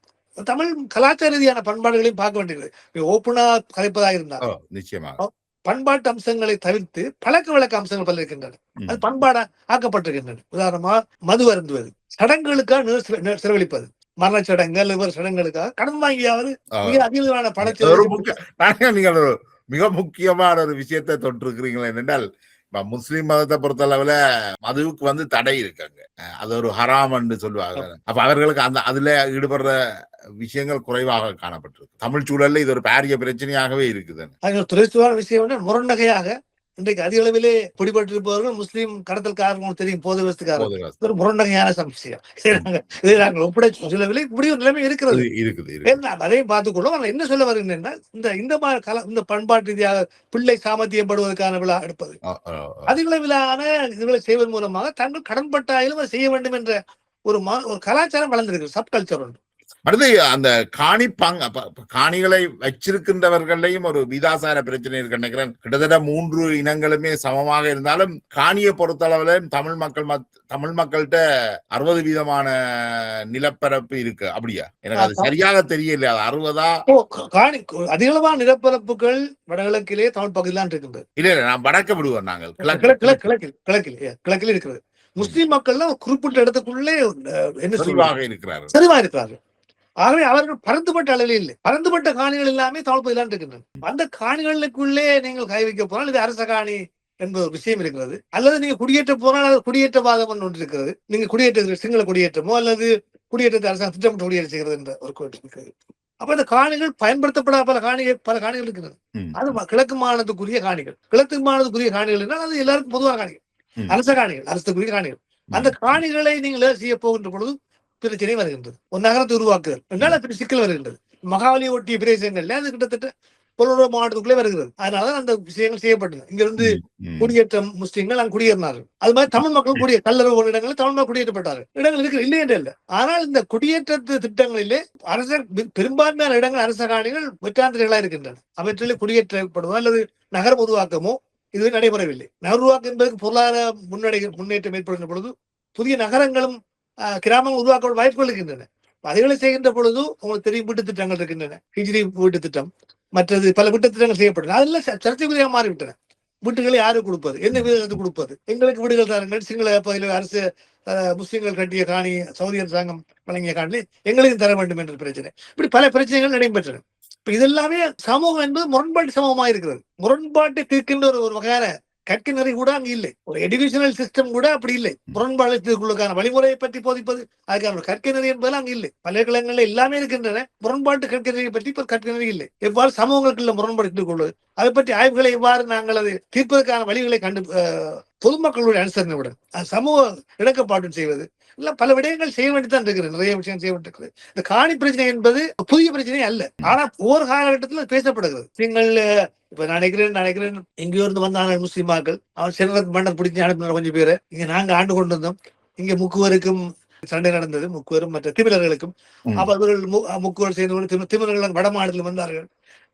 தமிழ் கலாச்சார ரீதியான பண்பாடுகளையும் பார்க்க வேண்டியது. ஓப்பனா கலைப்பதாக இருந்தால் நிச்சயமாக பண்பாட்டு அம்சங்களை தவிர்த்து பழக்க வழக்க அம்சங்கள் பல இருக்கின்றன. அது பண்பாடா ஆக்கப்பட்டிருக்கின்றன. உதாரணமா மது அருந்துவது, சடங்குகளுக்காக செலவழிப்பது, மரண சடங்கு அல்லது சடங்குகளுக்காக கடன் வாங்கியாவது மிக அதிகமான பணச்செலவு. மிக முக்கியமான ஒரு விஷயத்தை தொட்டிருக்கிறீங்களா என்றால் முஸ்லிம் மதத்தை பொறுத்தளவுல மதுவுக்கு வந்து தடை இருக்காங்க. அது ஒரு ஹராம் என்று சொல்லுவாங்க. அப்ப அவர்களுக்கு அதுல ஈடுபடுற விஷயங்கள் குறைவாக காணப்பட்டிருக்கு. தமிழ் சூழல்ல இது ஒரு பாரிய பிரச்சனையாகவே இருக்குது. துறைச்சுவான விஷயம் முரண்நகையாக இன்றைக்கு அதிக அளவிலே பிடிபட்டிருப்பவர்கள் முஸ்லீம் கடத்தல்காரர்கள் தெரியும், போதை வசதிக்காரர்கள். ஒரு முரண்நகையான விஷயம். இதை நாங்கள் ஒப்படைச்சு சொல்லவில்லை. இப்படி ஒரு நிலைமை இருக்கிறது. அதையும் பார்த்துக்கொள்ளும். ஆனால் என்ன சொல்ல வருகின்றன இந்த பண்பாட்டு ரீதியாக பிள்ளை சாமர்த்தியப்படுவதற்கான விழா எடுப்பது, அதிக அளவிலான இதுகளை செய்வதன் மூலமாக தங்கள் கடன்பட்டாயிலும் அதை செய்ய வேண்டும் என்ற ஒரு கலாச்சாரம் வளர்ந்திருக்கு. சப்கல்ச்சர் ஒன்று. அடுத்து அந்த காணிகளை வச்சிருக்கின்றவர்களையும் ஒரு விதாசார பிரச்சனை இருக்கு நினைக்கிறேன். கிட்டத்தட்ட 3 இனங்களுமே சமமாக இருந்தாலும் காணியை பொறுத்தளவுல தமிழ் மக்கள்கிட்ட 60% நிலப்பரப்பு இருக்கு. அப்படியா? எனக்கு அது சரியாக தெரியல. அது 60 அதிகளவான நிலப்பரப்புகள் வடகிழக்கிலே தமிழ் பகுதியில்தான் இருக்கின்றது. இல்ல நான் வடக்க விடுவோம். நாங்கள் கிழக்கில் இருக்கிறது. முஸ்லிம் மக்கள்லாம் குறிப்பிட்ட இடத்துக்குள்ளே என்ன செறிவாக சொல்லுவாங்க, இருக்கிறார்கள். செறிவா இருக்கிறார்கள். ஆகவே அவர்கள் பரந்துபட்ட அளவில் இல்லை. பரந்துபட்ட காணிகள் எல்லாமே தமிழ் பகுதியில் இருக்கின்றன. அந்த காணிகளுக்குள்ளே நீங்கள் கை வைக்க போனால் இது அரச காணி என்ற ஒரு விஷயம் இருக்கிறது. அல்லது நீங்க குடியேற்ற போனால் அது குடியேற்றவாதம் ஒன்று இருக்கிறது. நீங்க குடியேற்ற சிங்கள குடியேற்றமோ அல்லது குடியேற்றத்தை அரசாங்கம் திட்டமிட்டு குடியேற்ற செய்கிறது என்ற ஒரு கோட்பு இருக்கிறது. அப்ப இந்த காணிகள் பயன்படுத்தப்படாத பல காணிகள் இருக்கிறது. அது கிழக்கு மாநிலத்துக்குரிய காணிகள். கிழக்கு மாநிலத்துக்குரிய காணிகள் என்றால் அது எல்லாருக்கும் பொதுவான காணிகள், அரச காணிகள், அரசுக்குரிய காணிகள். அந்த காணிகளை நீங்கள் செய்ய போகின்ற பொழுது பிரச்சனை வருகின்றது. ஒரு நகரத்தை உருவாக்குதல் என்றால் அப்படி சிக்கல் வருகின்றது. மகாவலி ஒட்டிய பிரதேசங்கள்ல அது கிட்டத்தட்ட பொருளாதார மாவட்டத்துக்குள்ளே வருகிறது. அதனால அந்த விஷயங்கள் செய்யப்பட்டது. இங்க இருந்து குடியேற்ற முஸ்லிம்கள் அங்கு குடியேறினார்கள். அது மாதிரி தமிழ் மக்கள் கல்லறவு இடங்களில் தமிழ் மக்கள் குடியேற்றப்பட்டார்கள். இடங்கள் இருக்கு, இல்லை என்று இல்லை. ஆனால் இந்த குடியேற்ற திட்டங்களிலே அரச பெரும்பான்மையான இடங்கள் அரச காணிகள் வெற்றாந்திரைகளாக இருக்கின்றன. அவற்றிலே குடியேற்றப்படுவோ அல்லது நகரம் உருவாக்கமோ இது நடைபெறவில்லை. நகர் உருவாக்கம் என்பதற்கு பொருளாதார முன்னேற்றம் ஏற்படுகின்ற பொழுது புதிய நகரங்களும் கிராமங்கள் உருவாக்க வாய்ப்புகள் இருக்கின்றன. அதைகளை செய்கின்ற பொழுது உங்களுக்கு தெரியும், வீட்டு திட்டங்கள் இருக்கின்றன. ஹிஜ்ரி வீட்டு திட்டம், மற்றது பல வீட்டு திட்டங்கள் செய்யப்பட்டன. அதெல்லாம் சர்ச்சைக்குரியாக மாறிவிட்டன. வீட்டுகளை யாரு கொடுப்பது, என்ன விதத்தை கொடுப்பது, எங்களுக்கு வீடுகள் தாருங்கள், சிங்கள பகுதியில் அரசு முஸ்லிம்கள் கட்டிய காணி சவுதி அரசாங்கம் வழங்கிய காணி எங்களுக்கு தர வேண்டும் என்ற பிரச்சனை. இப்படி பல பிரச்சனைகள் நடைபெற்றன. இப்ப இதெல்லாமே சமூகம் என்பது முரண்பாட்டு சமூகமாக இருக்கிறது. முரண்பாட்டை தீர்க்கின்ற ஒரு வகையான கற்கை நெறி கூட அங்கு இல்லை. ஒரு எஜுகேஷனல் சிஸ்டம் கூட அப்படி இல்லை. முரண்பாடுகளுக்கான வழிமுறையை பற்றி போதிப்பது, அதுக்கான கற்கை நெறி என்பது அங்கு இல்லை. பல்கலைக்கழகங்கள்ல எல்லாமே இருக்கின்றன. முரண்பாட்டு கற்கை நெறியை பற்றி கற்கை நெறி இல்லை. எவ்வாறு சமூகங்களுக்குள்ள முரண்படுத்திக் கொள்வது, அதை பற்றி ஆய்வுகளை எவ்வாறு நாங்கள் அதை தீர்ப்பதற்கான வழிகளை பொதுமக்களுடைய அனுசரணையுடன் சமூக இணக்கப்பாடு செய்வது, இல்ல பல விடயங்கள் செய்ய வேண்டியதான் இருக்கிறது. நிறைய விஷயம் செய்ய வேண்டியிருக்கிறது. இந்த காணி பிரச்சனை என்பது புதிய பிரச்சனை அல்ல. ஆனா ஒவ்வொரு காலகட்டத்தில் பேசப்படுகிறது. நீங்கள் இப்ப நினைக்கிறேன் எங்கேயோ இருந்து வந்தாங்க முஸ்லிமாக்கள், அவன் சிலருக்கு மன்னர் பிடிச்சி அனுப்பினார் கொஞ்சம் பேரு. இங்க நாங்க ஆண்டு கொண்டு வந்தோம். இங்க முக்குவருக்கும் சண்டை நடந்தது, முக்குவரும் மற்ற திமிழர்களுக்கும். அப்ப அவர்கள் முக்குவர் சேர்ந்து திமிழர்கள் வட மாநிலத்தில் வந்தார்கள்.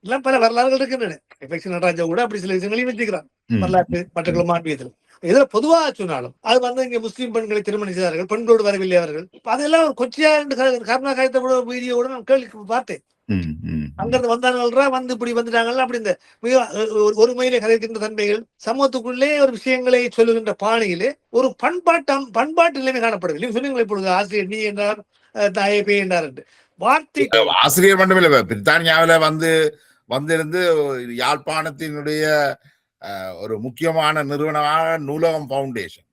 எல்லாம் பல வரலாறுகள் இருக்கின்றன. நடராஜா கூட அப்படி சில விஷயங்களையும் வச்சுக்கிறான் வரலாற்று மற்றங்களும் ஆன்மீகத்தில். இதுல பொதுவாக சொன்னாலும் அது இங்க முஸ்லீம் பெண்களை திருமணம் செய்தார்கள், பெண்களோடு வரவில்லை அவர்கள். அதெல்லாம் ஒரு கொச்சியா கருணா காயத்தோட வீடியோட நான் கேள்வி பார்த்தேன். அங்கிருந்து வந்தாங்களா, வந்து இப்படி வந்துட்டாங்களா, அப்படி இந்த ஒரு மையிலே கதைக்கின்ற தன்மைகள், சமூகத்துக்குள்ளே ஒரு விஷயங்களை சொல்லுகின்ற பாணியிலே ஒரு பண்பாட்டு நிலைமை காணப்படவில்லை. சொன்னீங்களே இப்பொழுது ஆசிரியர் நீ என்றார், தாயே பே என்றார் என்று வார்த்தை. ஆசிரியர் மட்டுமில்லை, பிரித்தானியாவில வந்திருந்து யாழ்ப்பாணத்தினுடைய ஒரு முக்கியமான நிறுவனமான நூலகம் பவுண்டேஷன்,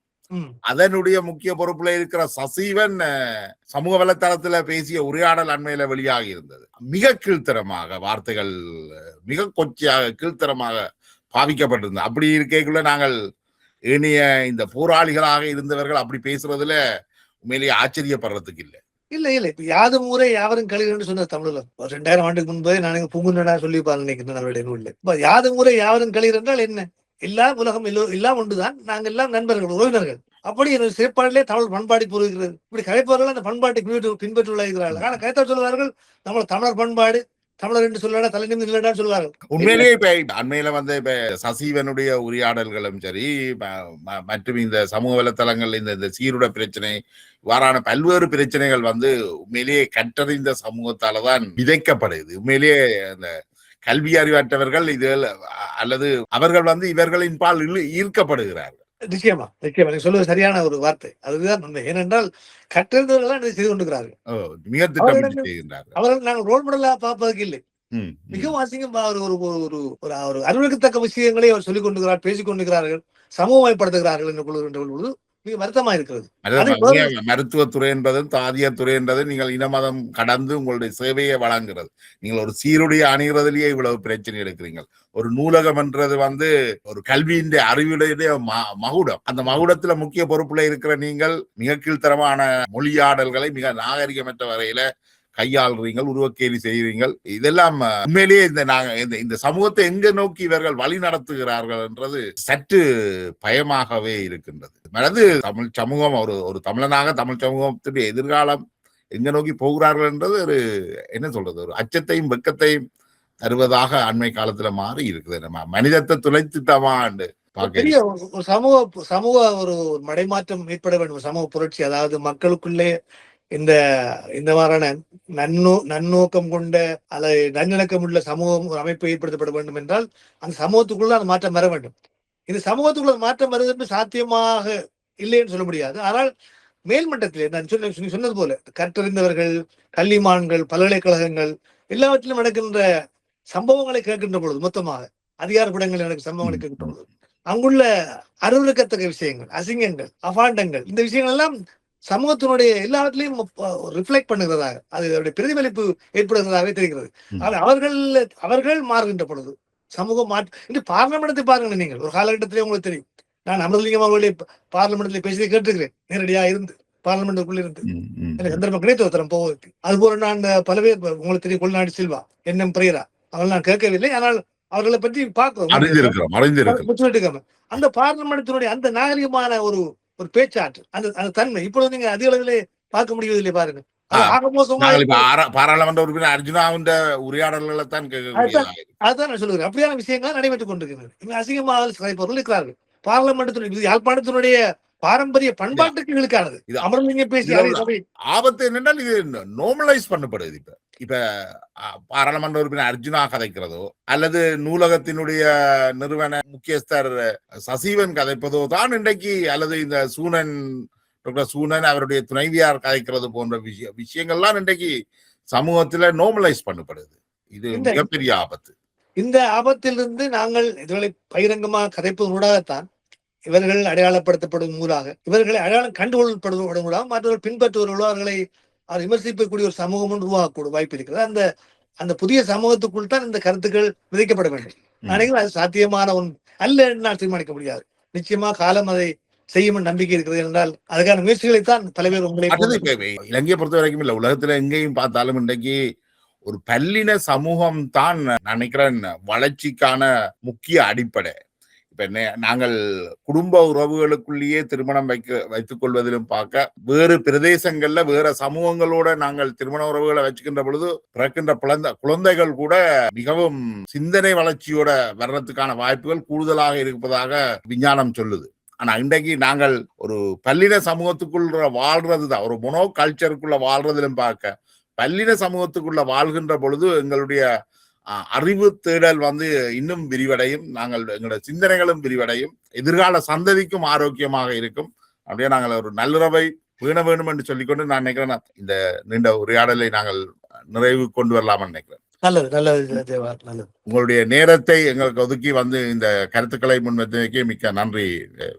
அதனுடைய முக்கிய பொறுப்புல இருக்கிற சசீவன் சமூக வலைத்தளத்துல பேசிய உரையாடல் அண்மையில வெளியாகி இருந்தது. மிக கீழ்த்தரமாக வார்த்தைகள், மிக கொச்சையாக கீழ்த்தரமாக பாவிக்கப்பட்டிருந்தது. அப்படி இருக்கைக்குள்ள நாங்கள் ஏனைய இந்த போராளிகளாக இருந்தவர்கள் அப்படி பேசுறதுல உண்மையிலேயே ஆச்சரியப்படுறதுக்கு இல்லை. இல்ல இப்ப யாதும் ஊரே யாவரும் கழிவுன்னு சொன்ன தமிழ்ல 2000 ஆண்டுக்கு முன்பே நான் பூங்குன்னடா சொல்லி நினைக்கிறேன் அவருடைய நூல்ல. இப்ப யாதும் ஊரே யாவரும் கழிவு என்றால் என்ன? எல்லாம் உலகம் எல்லாம் ஒன்றுதான், நாங்கள் எல்லாம் நண்பர்கள், உறவினர்கள். அப்படி சிறப்பாடிலே தமிழ் பண்பாடு கூறுகிறது. இப்படி கதைப்பவர்கள் அந்த பண்பாட்டை பின்பற்றுள்ளார்கள். ஆனா கதைத்தார் சொல்வார்கள் நம்ம தமிழர் பண்பாடு, தமிழர் என்று சொல்லடா தலை நிமிர்ந்து இல்லடான்னு சொல்வார்கள். உண்மையிலேயே இப்ப அண்மையில இப்ப சசீவனுடைய உரையாடல்களும் சரி, மற்றும் இந்த சமூக வலைத்தளங்கள் இந்த சீருட பிரச்சனை, இவ்வாறான பல்வேறு பிரச்சனைகள் உண்மையிலேயே கற்றறிந்த சமூகத்தாலதான் விதைக்கப்படுது. உண்மையிலேயே அந்த கல்வி அறிவற்றவர்கள் இது அல்லது அவர்கள் இவர்களின் பால் ஈர்க்கப்படுகிறார்கள். நிச்சயமா நீங்க சொல்வது சரியான ஒரு வார்த்தை. அதுதான் உண்மை. ஏனென்றால் கற்றறிந்தவர்கள் இதை செய்து கொண்டிருக்கிறார்கள். மிக திட்டமிட்டு செய்கின்றார்கள். அவர்கள் நாங்கள் ரோல் மாடலா பார்ப்பதற்கு இல்லை. மிகவும் அசிங்கம். ஒரு அறிவுறுத்தக்க விஷயங்களை அவர் சொல்லிக் கொண்டிருக்கிறார், பேசிக் கொண்டிருக்கிறார்கள், சமூகமயப்படுத்துகிறார்கள் என்று பொழுது மிக வருத்தமா இருக்கிறது. மருத்துவத்துறை என்பதும் தாதியர் துறை என்பதும் நீங்கள் இனமதம் கடந்து உங்களுடைய சேவையை வழங்குறது. நீங்கள் ஒரு சீருடைய அணிகிறதுலயே இவ்வளவு பிரச்சனை எடுக்கிறீர்கள். ஒரு நூலகம் என்றது ஒரு கல்வியின் அறிவுடைய மகுடம். அந்த மகுடத்துல முக்கிய பொறுப்புல இருக்கிற நீங்கள் மிக கீழ்த்தரமான மொழியாடல்களை மிக நாகரிகமற்ற வரையில கையாளுறீங்கள், உருவக்கேலி செய்கிறீர்கள். இதெல்லாம் உண்மையிலேயே இந்த சமூகத்தை எங்க நோக்கி இவர்கள் வழி நடத்துகிறார்கள் என்றது சற்று பயமாகவே இருக்கின்றது. தமிழ் சமூகம் ஒரு தமிழனாக தமிழ் சமூகத்துடைய எதிர்காலம் எங்க நோக்கி போகிறார்கள் என்றது ஒரு என்ன சொல்றது, ஒரு அச்சத்தையும் வெக்கத்தையும் தருவதாக அண்மை காலத்துல மாறி இருக்குது. நம்ம மனிதத்தை துளைத்துட்டோமா என்று பெரிய ஒரு சமூக ஒரு மடைமாற்றம் ஏற்பட வேண்டும், சமூக புரட்சி. அதாவது மக்களுக்குள்ளே இந்த மாதிரியான நன்னோக்கம் கொண்ட அல்லது நல்லிணக்கம் உள்ள சமூகம் ஒரு அமைப்பு ஏற்படுத்தப்பட வேண்டும் என்றால் அந்த சமூகத்துக்குள்ள அந்த மாற்றம் வர வேண்டும். இந்த சமூகத்துக்குள்ள மாற்றம் வருவது சாத்தியமாக இல்லைன்னு சொல்ல முடியாது. ஆனால் மேல்மட்டத்திலே நான் சொன்னது போல கற்றறிந்தவர்கள், கல்விமான்கள், பல்கலைக்கழகங்கள் எல்லாவற்றிலும் நடக்கின்ற சம்பவங்களை கேட்கின்ற பொழுது மொத்தமாக அதிகாரப்படங்கள் நடக்கும் சம்பவங்களை கேட்கின்ற பொழுது அங்குள்ள அருவருக்கத்தக்க விஷயங்கள், அசிங்கங்கள், அபாண்டங்கள் இந்த விஷயங்கள் எல்லாம் சமூகத்தினுடைய எல்லாவற்றிலையும் ரிஃப்ளெக்ட் பண்ணுகிறதாக அதனுடைய பிரதிபலிப்பு ஏற்படுகிறதாகவே தெரிகிறது. ஆனால் அவர்கள் மாறுகின்ற பொழுது சமூகம் இன்று பார்லமெண்டத்தை பாருங்கள். நீங்கள் ஒரு காலகட்டத்திலே உங்களுக்கு தெரியும், நான் அமிர்தலிங்கம் அவர்களுடைய பார்லமெண்ட்ல பேசியதை கேட்டிருக்கிறேன், நேரடியாக இருந்து பார்லமெண்ட்டுக்குள்ள இருந்து எனக்கு சந்தர்ப்பம் கிடைத்த ஒருத்தரம் போவதற்கு. அதுபோல நான் பல பேர் உங்களுக்கு தெரியும், கொள்நாடு சில்வா, என்எம் பிரேரா, அவர்கள் நான் கேட்கவில்லை, ஆனால் அவர்களை பற்றி பார்க்கிறோம். அந்த பார்லமெண்டத்தினுடைய அந்த நாகரிகமான ஒரு பேச்சாற்று, அந்த தன்மை இப்பொழுது நீங்க அதிக அளவிலே பார்க்க முடிவதில்லை. பாருங்க, பாராளுமன்ற உறுப்பினர் அர்ஜுனாவின் உரையாடல்களை தான் அதுதான் நான் சொல்லுகிறேன். அப்படியான விஷயங்கள் நடைபெற்றுக் கொண்டிருக்கிறது. அசிங்கமாக கதைப்பவர்கள் இருக்கிறார்கள். பார்லமெண்டத்தினுடைய யாழ்ப்பாணத்தினுடைய பாரம்பரிய பண்பாட்டுக்கு இழுக்கானது. அமர்லிங்கம் பேசி ஆபத்து என்னென்றால் இது நார்மலைஸ் பண்ணப்படுது. இப்ப பாராளுமன்ற உறுப்பினர் அர்ஜுனா கதைக்கிறதோ அல்லது நூலகத்தினுடைய நிறுவன முக்கியஸ்தர் சசிவன் கதைப்பதோ தான் இன்றைக்கு, அல்லது இந்த டாக்டர் சூனன் அவருடைய துணைவியார் கதைக்கிறது போன்ற விஷயங்கள்லாம் இன்றைக்கு சமூகத்துல நார்மலைஸ் பண்ணப்படுது. இது மிகப்பெரிய ஆபத்து. இந்த ஆபத்திலிருந்து நாங்கள் இதுகளை பகிரங்கமாக கதைப்பதனூடாகத்தான் இவர்கள் அடையாளப்படுத்தப்படும் மூலாக, இவர்களை அடையாளம் கண்டுகொள்ளப்படுவதன் மூலம் மற்றவர்கள் பின்பற்றுவர்களோ அவர்களை விமர்சிக்கக்கூடிய ஒரு சமூகம் ஒன்று உருவாகக்கூடும் வாய்ப்பு இருக்கிறது. அந்த புதிய சமூகத்துக்குள் தான் இந்த கருத்துக்கள் விதைக்கப்பட வேண்டும். நினைக்கிறேன் அது சாத்தியமான ஒன்று அல்ல நான் தீர்மானிக்க முடியாது. நிச்சயமா காலம் அதை செய்யும் நம்பிக்கை இருக்கிறது என்றால் அதுக்கான முயற்சிகளைத்தான் பல பேர் இலங்கையை பொறுத்த வரைக்கும் இல்ல, உலகத்துல எங்கேயும் பார்த்தாலும் இன்றைக்கு ஒரு பல்லின சமூகம் தான் நினைக்கிறேன் வளர்ச்சிக்கான முக்கிய அடிப்படை. இப்ப நாங்கள் குடும்ப உறவுகளுக்குள்ளேயே திருமணம் வைத்துக் கொள்வதிலும் பார்க்க, வேறு பிரதேசங்கள்ல வேற சமூகங்களோட நாங்கள் திருமண உறவுகளை வச்சுக்கின்ற பொழுது பிறக்கின்ற குழந்தைகள் கூட மிகவும் சிந்தனை வளர்ச்சியோட வர்றதுக்கான வாய்ப்புகள் கூடுதலாக இருப்பதாக விஞ்ஞானம் சொல்லுது. ஆனா இன்றைக்கு நாங்கள் ஒரு பல்லின சமூகத்துக்குள்ள வாழ்றதுதான், ஒரு மொனோ கல்ச்சருக்குள்ள வாழ்றதிலும் பார்க்க பல்லின சமூகத்துக்குள்ள வாழ்கின்ற பொழுது எங்களுடைய அறிவு தேடல் இன்னும் விரிவடையும், எங்களுடைய சிந்தனைகளும் விரிவடையும், எதிர்கால சந்ததிக்கும் ஆரோக்கியமாக இருக்கும். அப்படியே நாங்கள் ஒரு நல்லுறவை பேண வேண்டும் என்று சொல்லிக்கொண்டு நான் நினைக்கிறேன் இந்த நீண்ட உரையாடலை நாங்கள் நிறைவு கொண்டு வரலாம்னு நினைக்கிறேன். நல்லது நல்லது. உங்களுடைய நேரத்தை எங்களுக்கு ஒதுக்கி இந்த கருத்துக்களை முன்வைத்தமைக்கு மிக்க நன்றி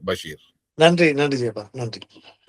பஷீர். நன்றி ஜெயபா, நன்றி.